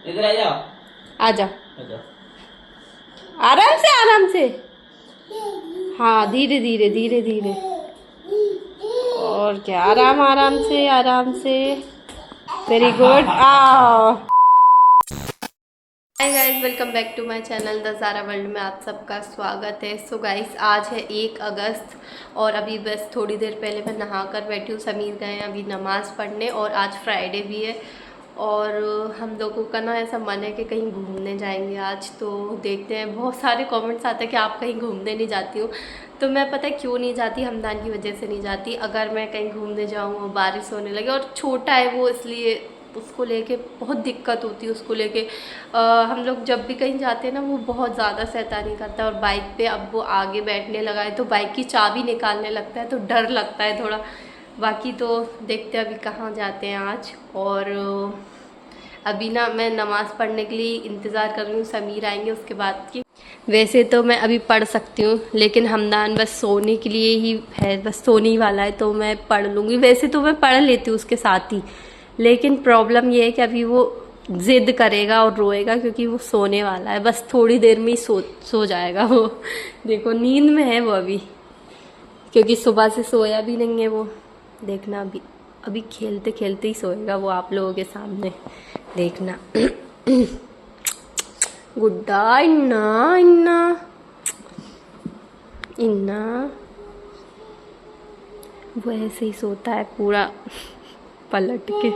इधर आ जाओ। आ जाओ, आराम से आराम से। हाँ, धीरे धीरे धीरे धीरे। और क्या, आराम आराम से आराम से। Very good. Ah hi guys, welcome back to my channel the Zara world में आप सबका स्वागत है। सो गाइस, आज है 1 अगस्त और अभी बस थोड़ी देर पहले मैं नहा कर बैठी हूँ। समीर गए हैं अभी नमाज़ पढ़ने और आज फ्राइडे भी है और हम लोगों का ना ऐसा मन है कि कहीं घूमने जाएंगे आज। तो देखते हैं, बहुत सारे कमेंट्स आते हैं कि आप कहीं घूमने नहीं जाती हो। तो मैं पता है क्यों नहीं जाती, हमदान की वजह से नहीं जाती। अगर मैं कहीं घूमने जाऊँ और बारिश होने लगे, और छोटा है वो, इसलिए उसको लेके बहुत दिक्कत होती है। उसको लेके हम लोग जब भी कहीं जाते हैं ना, वो बहुत ज़्यादा शैतानी करता है। और बाइक पे अब वो आगे बैठने लगा है तो बाइक की चाबी निकालने लगता है, तो डर लगता है थोड़ा। बाकी तो देखते हैं अभी कहाँ जाते हैं आज। और अभी ना मैं नमाज़ पढ़ने के लिए इंतज़ार कर रही हूँ, समीर आएंगे उसके बाद की। वैसे तो मैं अभी पढ़ सकती हूँ, लेकिन हमदान बस सोने के लिए ही है, बस सोने ही वाला है तो मैं पढ़ लूँगी। वैसे तो मैं पढ़ लेती हूँ उसके साथ ही, लेकिन प्रॉब्लम ये है कि अभी वो ज़िद करेगा और रोएगा क्योंकि वो सोने वाला है। बस थोड़ी देर में ही सो जाएगा वो। देखो, नींद में है वो अभी, क्योंकि सुबह से सोया भी नहीं है वो। देखना, अभी अभी खेलते खेलते ही सोएगा वो आप लोगों के सामने, देखना। गुड्डा, इन्ना इन्ना इन्ना, वो ऐसे ही सोता है पूरा पलट के।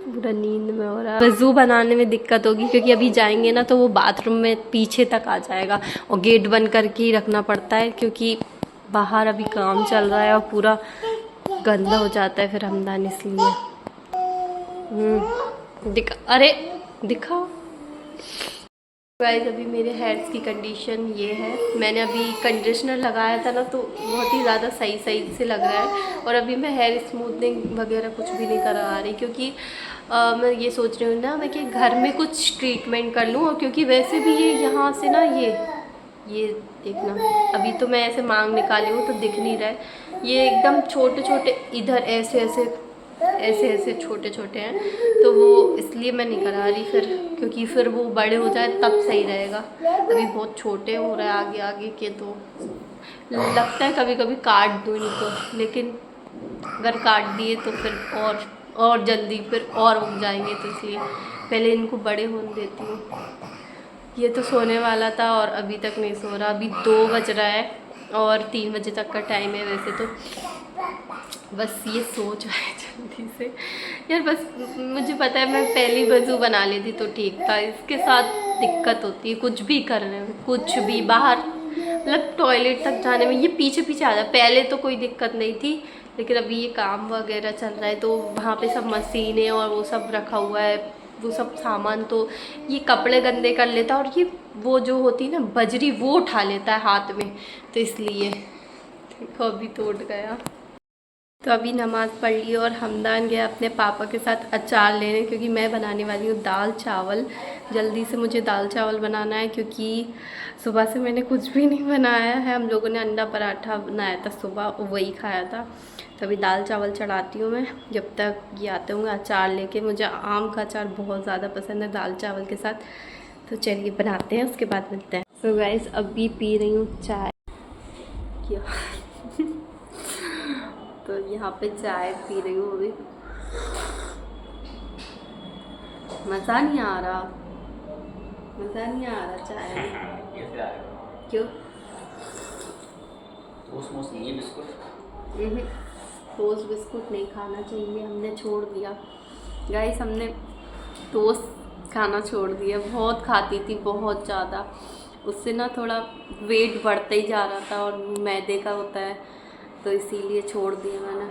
पूरा नींद में हो रहा है। वजू बनाने में दिक्कत होगी क्योंकि अभी जाएंगे ना तो वो बाथरूम में पीछे तक आ जाएगा और गेट बंद करके ही रखना पड़ता है क्योंकि बाहर अभी काम चल रहा है और पूरा गंदा हो जाता है फिर हमदान, इसलिए। अरे दिखाओ गाइस, अभी मेरे हेयर्स की कंडीशन ये है। मैंने अभी कंडीशनर लगाया था ना, तो बहुत ही ज़्यादा सही सही से लग रहा है। और अभी मैं हेयर स्मूथनिंग वगैरह कुछ भी नहीं करा रही क्योंकि मैं ये सोच रही हूँ ना मैं कि घर में कुछ ट्रीटमेंट कर लूँ। और क्योंकि वैसे भी ये यहाँ से ना ये देखना, अभी तो मैं ऐसे मांग निकाली हूँ तो दिख नहीं रहा है। ये एकदम छोटे छोटे इधर ऐसे ऐसे ऐसे ऐसे छोटे छोटे हैं, तो वो इसलिए मैं नहीं करा रही फिर, क्योंकि फिर वो बड़े हो जाए तब सही रहेगा। अभी बहुत छोटे हो रहे हैं आगे आगे के, तो लगता है कभी कभी काट दूँ इनको, लेकिन अगर काट दिए तो फिर और जल्दी फिर और उग जाएंगे, तो इसलिए पहले इनको बड़े होने देती हूँ। ये तो सोने वाला था और अभी तक नहीं सो रहा। अभी 2 बज रहा है और 3 बजे तक का टाइम है वैसे तो। बस ये सो जाए जल्दी से यार। बस मुझे पता है मैं पहली वजू बना लेती तो ठीक था, इसके साथ दिक्कत होती है कुछ भी करने में, कुछ भी बाहर मतलब टॉयलेट तक जाने में ये पीछे पीछे आ जाए। पहले तो कोई दिक्कत नहीं थी, लेकिन अभी ये काम वगैरह चल रहा है तो वहाँ पे सब मशीनें और वो सब रखा हुआ है, वो सब सामान, तो ये कपड़े गंदे कर लेता है और ये वो जो होती है ना बजरी, वो उठा लेता है हाथ में, तो इसलिए देखो अभी तो उठ गया। तो अभी नमाज़ पढ़ ली और हमदान गया अपने पापा के साथ अचार लेने, क्योंकि मैं बनाने वाली हूँ दाल चावल। जल्दी से मुझे दाल चावल बनाना है क्योंकि सुबह से मैंने कुछ भी नहीं बनाया है। हम लोगों ने अंडा पराठा बनाया था सुबह, वही खाया था। तो अभी दाल चावल चढ़ाती हूँ मैं, जब तक ये आते होंगे अचार लेके। मुझे आम का अचार बहुत ज़्यादा पसंद है दाल चावल के साथ, तो चलिए बनाते हैं, उसके बाद मिलते हैं। तो गाइस, अभी पी रही हूँ चाय। क्या तो यहाँ पे चाय पी रही हूँ अभी। मज़ा नहीं आ रहा, मज़ा नहीं आ रहा चाय में। क्यों? टोस्ट बिस्कुट नहीं खाना चाहिए, हमने छोड़ दिया गाइस। हमने टोस्ट खाना छोड़ दिया। बहुत खाती थी, बहुत ज़्यादा, उससे ना थोड़ा वेट बढ़ता ही जा रहा था और मैदे का होता है, तो इसीलिए छोड़ दिया मैंने।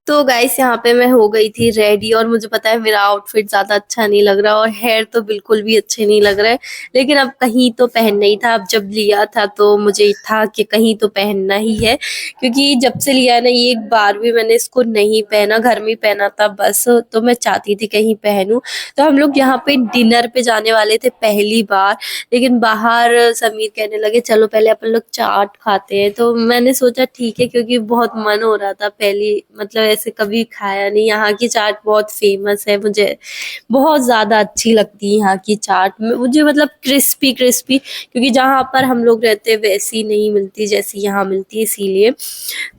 तो गाइस यहाँ पे मैं हो गई थी रेडी और मुझे पता है मेरा आउटफिट ज़्यादा अच्छा नहीं लग रहा और हेयर तो बिल्कुल भी अच्छे नहीं लग रहा है, लेकिन अब कहीं तो पहनना ही था। अब जब लिया था तो मुझे था कि कहीं तो पहनना ही है, क्योंकि जब से लिया है ना ये एक बार भी मैंने इसको नहीं पहना, घर में पहना था बस। तो मैं चाहती थी कहीं पहनूं। तो हम लोग यहाँ पे डिनर पे जाने वाले थे पहली बार, लेकिन बाहर समीर कहने लगे चलो पहले अपन लोग चाट खाते हैं। तो मैंने सोचा ठीक है, क्योंकि बहुत मन हो रहा था, पहली मतलब ऐसे कभी खाया नहीं। यहाँ की चाट बहुत फेमस है, मुझे बहुत ज़्यादा अच्छी लगती है यहाँ की चाट में। मुझे मतलब क्रिस्पी क्रिस्पी, क्योंकि जहाँ पर हम लोग रहते हैं वैसी नहीं मिलती जैसी यहाँ मिलती है, इसीलिए।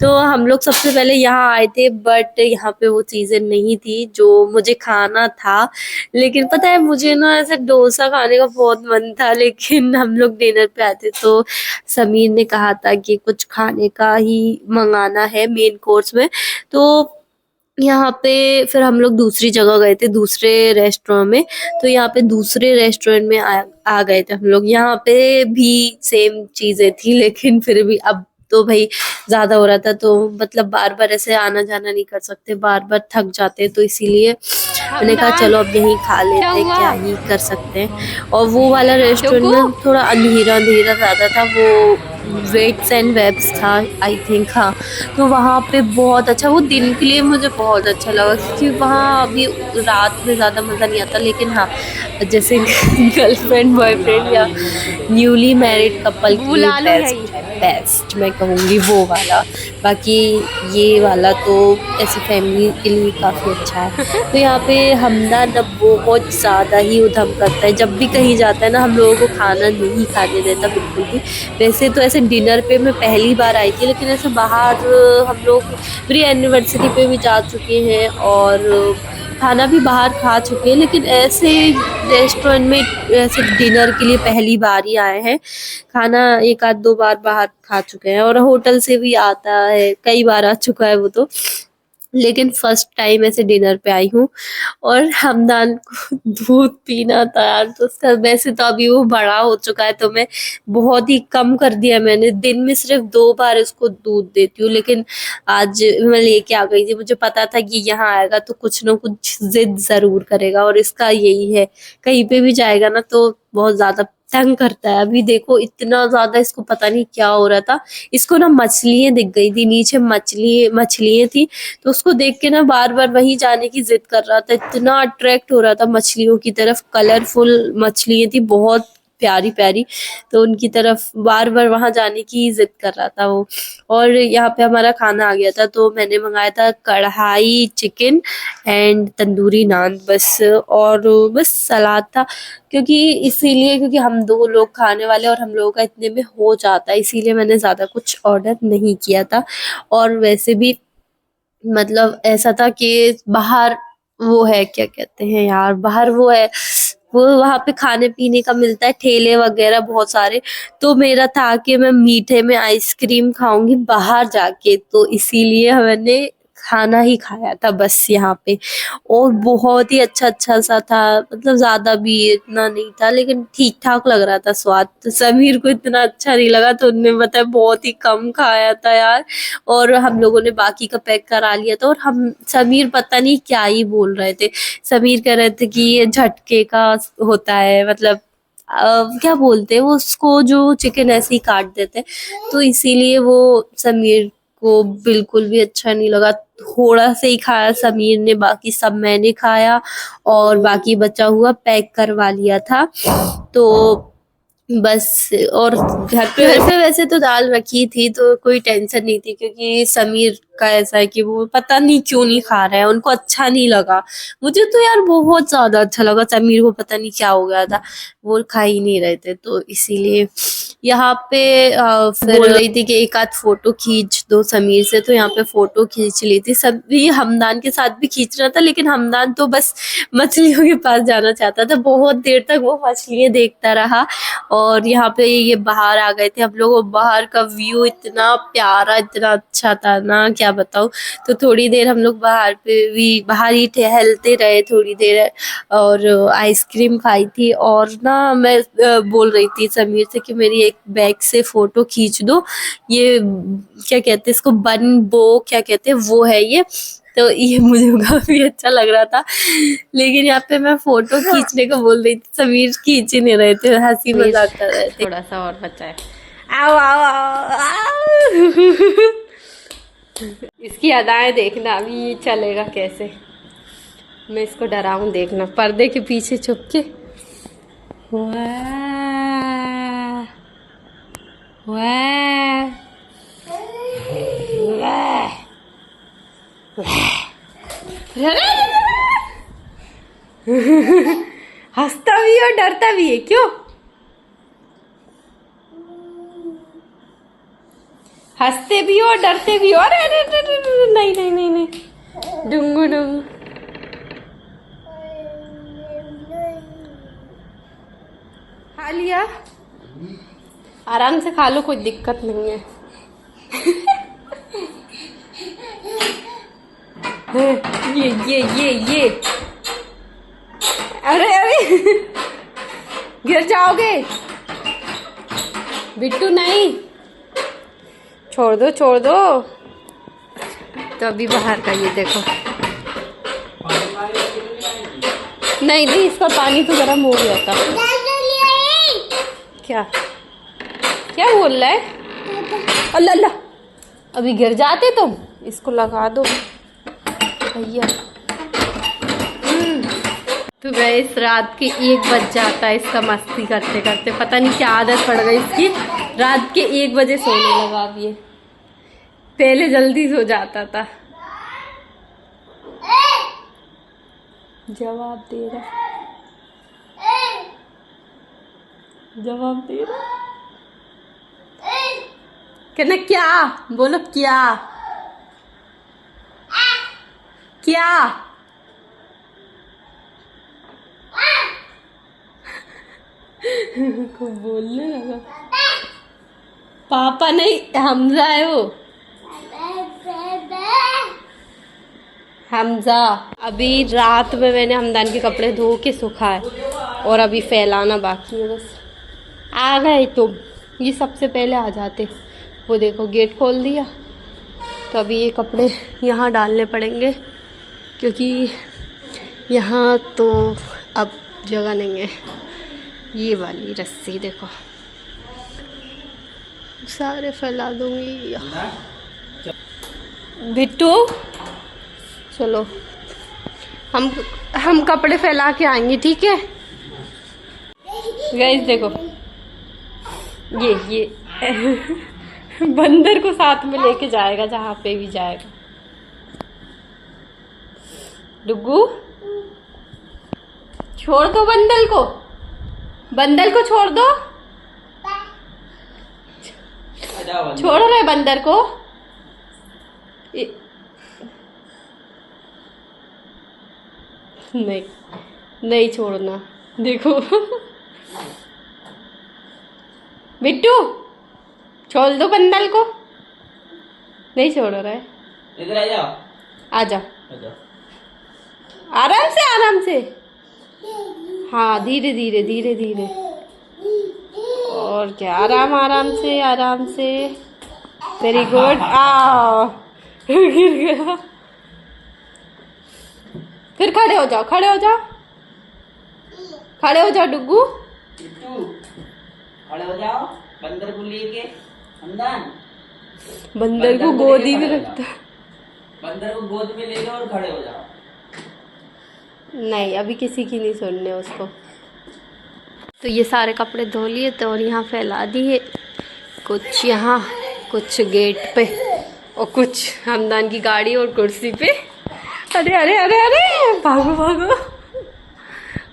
तो हम लोग सबसे पहले यहाँ आए थे, बट यहाँ पे वो चीज़ें नहीं थी जो मुझे खाना था। लेकिन पता है मुझे ना ऐसे डोसा खाने का बहुत मन था, लेकिन हम लोग डिनर पे आए थे तो समीर ने कहा था कि कुछ खाने का ही मंगाना है मेन कोर्स में। तो यहाँ पे फिर हम लोग दूसरी जगह गए थे, दूसरे रेस्टोरेंट में। तो यहाँ पे दूसरे रेस्टोरेंट में आ गए थे हम लोग। यहाँ पे भी सेम चीजें थी, लेकिन फिर भी अब तो भाई ज्यादा हो रहा था, तो मतलब बार बार ऐसे आना जाना नहीं कर सकते, बार बार थक जाते, तो इसीलिए मैंने कहा चलो अब यहीं खा लेते हैं, क्या ही कर सकते हैं। और वो वाला रेस्टोरेंट में थोड़ा अंधेरा अंधेरा ज्यादा था, वो वेट्स एंड वेब्स था आई थिंक, हाँ। तो वहाँ पे बहुत अच्छा, वो दिन के लिए मुझे बहुत अच्छा लगा, क्योंकि वहाँ अभी रात में ज़्यादा मज़ा नहीं आता। लेकिन हाँ, जैसे गर्लफ्रेंड बॉयफ्रेंड या न्यूली मैरिड कपल के लिए बेस्ट है, बेस्ट मैं कहूँगी वो वाला। बाकी ये वाला तो ऐसे फैमिली के लिए काफ़ी अच्छा है। तो यहाँ पे हमदान अब बहुत ज़्यादा ही उधम करता है, जब भी कहीं जाता है ना हम लोगों को खाना नहीं खाने देता बिल्कुल भी। वैसे तो ऐसे डिनर पे मैं पहली बार आई थी, लेकिन ऐसे बाहर हम लोग प्री एनिवर्सरी पे भी जा चुके हैं और खाना भी बाहर खा चुके हैं, लेकिन ऐसे रेस्टोरेंट में ऐसे डिनर के लिए पहली बार ही आए हैं। खाना एक आध दो बार बाहर खा चुके हैं और होटल से भी आता है, कई बार आ चुका है वो तो, लेकिन फर्स्ट टाइम ऐसे डिनर पे आई हूँ। और हमदान को दूध पीना था यार, तो उसका वैसे तो अभी वो बड़ा हो चुका है, तो मैं बहुत ही कम कर दिया, मैंने दिन में सिर्फ 2 बार इसको दूध देती हूँ। लेकिन आज मैं लेके आ गई थी, मुझे पता था कि यहाँ आएगा तो कुछ ना कुछ जिद जरूर करेगा, और इसका यही है, कहीं पे भी जाएगा ना तो बहुत ज्यादा तंग करता है। अभी देखो इतना ज्यादा इसको पता नहीं क्या हो रहा था, इसको ना मछलियां दिख गई थी नीचे, मछलियां थी, तो उसको देख के ना बार बार वहीं जाने की जिद कर रहा था, इतना अट्रैक्ट हो रहा था मछलियों की तरफ। कलरफुल मछलियां थी बहुत प्यारी प्यारी, तो उनकी तरफ बार बार वहां जाने की जिद कर रहा था वो। और यहाँ पे हमारा खाना आ गया था, तो मैंने मंगाया था कढ़ाई चिकन एंड तंदूरी नान बस, और बस सलाद था, क्योंकि इसीलिए क्योंकि हम 2 लोग खाने वाले और हम लोगों का इतने में हो जाता है, इसीलिए मैंने ज़्यादा कुछ ऑर्डर नहीं किया था। और वैसे भी मतलब ऐसा था कि बाहर वो है, क्या कहते हैं यार, बाहर वो है, वो वहां पे खाने पीने का मिलता है, ठेले वगैरह बहुत सारे। तो मेरा था कि मैं मीठे में आइसक्रीम खाऊंगी बाहर जाके, तो इसीलिए मैंने खाना ही खाया था बस यहाँ पे। और बहुत ही अच्छा अच्छा सा था, मतलब ज्यादा भी इतना नहीं था, लेकिन ठीक ठाक लग रहा था स्वाद। तो समीर को इतना अच्छा नहीं लगा, तो उनने बताया बहुत ही कम खाया था यार। और हम लोगों ने बाकी का पैक करा लिया था, और हम समीर पता नहीं क्या ही बोल रहे थे। समीर कह रहे थे कि ये झटके का होता है, मतलब क्या बोलते हैं वो उसको, जो चिकन ऐसे ही काट देते हैं, तो इसीलिए वो समीर को बिल्कुल भी अच्छा नहीं लगा। थोड़ा से ही खाया समीर ने, बाकी सब मैंने खाया, और बाकी बचा हुआ पैक करवा लिया था। तो बस, और घर पे वैसे वैसे तो दाल रखी थी, तो कोई टेंशन नहीं थी, क्योंकि समीर का ऐसा है कि वो पता नहीं क्यों नहीं खा रहा है, उनको अच्छा नहीं लगा। मुझे तो यार बहुत ज्यादा अच्छा लगा, समीर को पता नहीं क्या हो गया था, वो खा ही नहीं रहे थे, तो इसीलिए यहाँ पे फिर बोल रही थी कि एक आध फोटो खींच दो समीर से, तो यहाँ पे फोटो खींच ली थी। सभी हमदान के साथ भी खींच रहा था, लेकिन हमदान तो बस मछलियों के पास जाना चाहता था, बहुत देर तक वो मछलियां देखता रहा। और यहाँ पे ये बाहर आ गए थे हम लोग, और बाहर का व्यू इतना प्यारा, इतना अच्छा था ना, क्या बताऊँ। तो थोड़ी देर हम लोग बाहर पे भी, बाहर ही टहलते रहे थोड़ी देर, और आइसक्रीम खाई थी। और ना मैं बोल रही थी समीर से कि मेरी एक बैग से फोटो खींच दो, ये क्या कहते हैं इसको, बन बो क्या कहते हैं वो है ये, तो ये मुझे काफी अच्छा लग रहा था, लेकिन यहाँ पे मैं फोटो खींचने को बोल रही थी, समीर खींच ही नहीं रहे थे, हंसी मजाक कर रहे थे। थोड़ा सा और बचा है। आओ आओ आओ, आओ। इसकी अदाएं देखना, अभी ये चलेगा कैसे। मैं इसको डराऊं, देखना पर्दे के पीछे छुप के। वाह वाह वाह। हंसता भी और डरता भी है, क्यों? हंसते भी हो डरते भी हो। अरे नहीं नहीं नहीं नहीं, डुंगू डुंगू। खा लिया, आराम से खा लो, कोई दिक्कत नहीं है। ये अरे अरे गिर जाओगे बिट्टू, नहीं, छोड़ दो छोड़ दो। तो अभी बाहर का ये देखो, नहीं नहीं, इसका पानी तो गर्म हो गया था। क्या क्या बोल रहा है? अल्लाह अल्लाह, अभी गिर जाते तुम, इसको लगा दो भैया। तो गैस रात के 1 बज जाता है इसका मस्ती करते करते, पता नहीं क्या आदत पड़ गई इसकी, रात के 1 बजे सोने लगा। अब ये पहले जल्दी सो जाता था। जवाब दे रहा, जवाब दे रहा। कहना क्या, बोलो क्या क्या। को बोलने लगा। पापा नहीं, हमजा है वो, हमजा। अभी रात में मैंने हमदान के कपड़े धो के सुखाए और अभी फैलाना बाकी है बस। आ गए तुम, ये सबसे पहले आ जाते। वो देखो गेट खोल दिया, तो अभी ये कपड़े यहाँ डालने पड़ेंगे, क्योंकि यहाँ तो अब जगह नहीं है। ये वाली रस्सी देखो, सारे फैला दूंगी। बिट्टू चलो, हम कपड़े फैला के आएंगे, ठीक है? गाइस देखो, ये बंदर को साथ में लेके जाएगा जहाँ पे भी जाएगा। डुगू छोड़ दो बंदर को, बंदर को छोड़ दो। छोड़ रहे बंदर को। नहीं नहीं छोड़ना, देखो। बिट्टू छोड़ दो बंदर को, नहीं छोड़ रहा है। इधर आ जाओ, आ जाओ, आराम से आराम से। हाँ धीरे धीरे धीरे धीरे, और क्या, आराम आराम से आराम से। Very good. आ गिर गया। फिर खड़े हो जाओ, खड़े हो जाओ, खड़े हो जाओ डुगू। खड़े हो जाओ, बंदर को लेके। हमदान बंदर को गोदी में रखता, बंदर को गोद में ले लो और खड़े हो जाओ। नहीं अभी किसी की नहीं सुनने उसको। तो ये सारे कपड़े धो लिए थे और यहाँ फैला दिए, कुछ यहाँ, कुछ गेट पे, और कुछ हमदान की गाड़ी और कुर्सी पे। अरे अरे अरे अरे भागो भागो।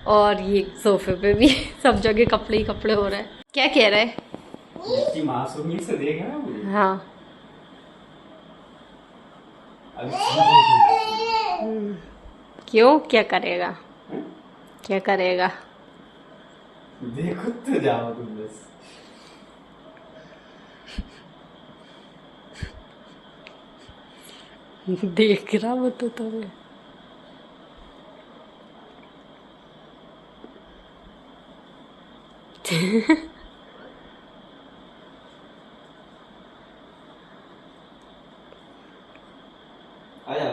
और ये सोफे पे भी, सब जगह कपड़े ही कपड़े हो रहे हैं। क्या कह रहे हैं? मासूमियत से देख रहा है। हाँ क्यों, क्या करेगा, क्या करेगा? देखो तो जाओ तुम बस। देख रहा वो तो तुम्हें। आया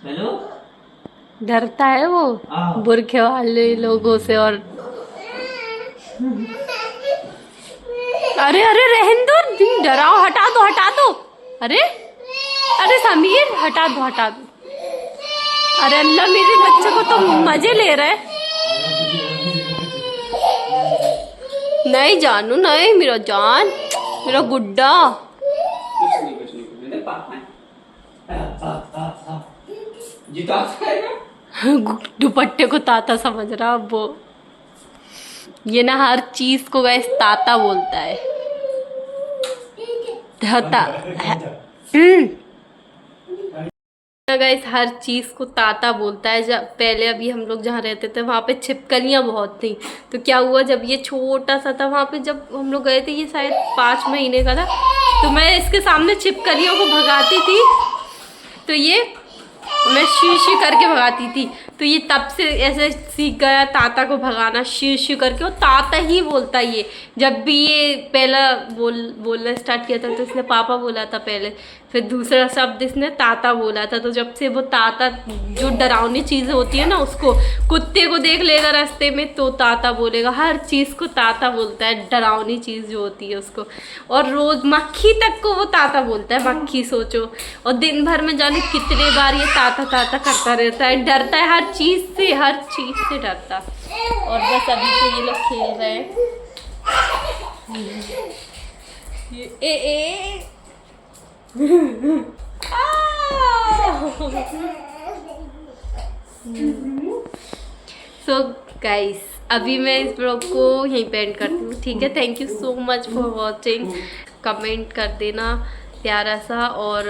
हेलो। डरता है वो हाँ। बुरखे वाले लोगों से। और अरे अरे रहने दो, डराओ, हटा दो हटा दो। अरे अरे समीर हटा दो हटा दो। अरे अल्लाह, मेरे बच्चे को तो मजे ले रहा है। नहीं जानू, नहीं मेरा जान, मेरा गुड्डा। कुछ नहीं मेरे पापा है। जी दुपट्टे को ताता समझ रहा अब वो। ये ना हर चीज को गैस ताता बोलता है। ताता गैस हर चीज को ताता बोलता है। जब पहले अभी हम लोग जहाँ रहते थे वहाँ पे छिपकलियाँ बहुत थी, तो क्या हुआ जब ये छोटा सा था वहाँ पे, जब हम लोग गए थे, ये शायद 5 महीने का था, तो मैं इसके सामने छिपकलियों को भगाती थी, तो ये मैं शी शी करके भगाती थी, तो ये तब से ऐसे सीख गया ताता को भगाना, शी शी करके। वो ताता ही बोलता है ये। जब भी ये पहला बोलना स्टार्ट किया था तो इसने पापा बोला था पहले, फिर दूसरा शब्द इसने ताता बोला था। तो जब से वो ताता, जो डरावनी चीज़ें होती है ना, उसको कुत्ते को देख लेगा रास्ते में तो ताता बोलेगा, हर चीज़ को ताता बोलता है, डरावनी चीज़ जो होती है उसको। और रोज़ मक्खी तक को वो ताता बोलता है, मक्खी सोचो। और दिन भर में जाने कितने बार ये ताता ताता करता रहता है, डरता है हर चीज़ से, हर चीज़ से डरता। और बस अभी तो ये लोग खेल रहे हैं। सो गाइस, अभी मैं इस ब्लॉग को यहीं पे एंड करती हूँ, ठीक है। Thank you so much for watching. Comment कर देना प्यारा सा, और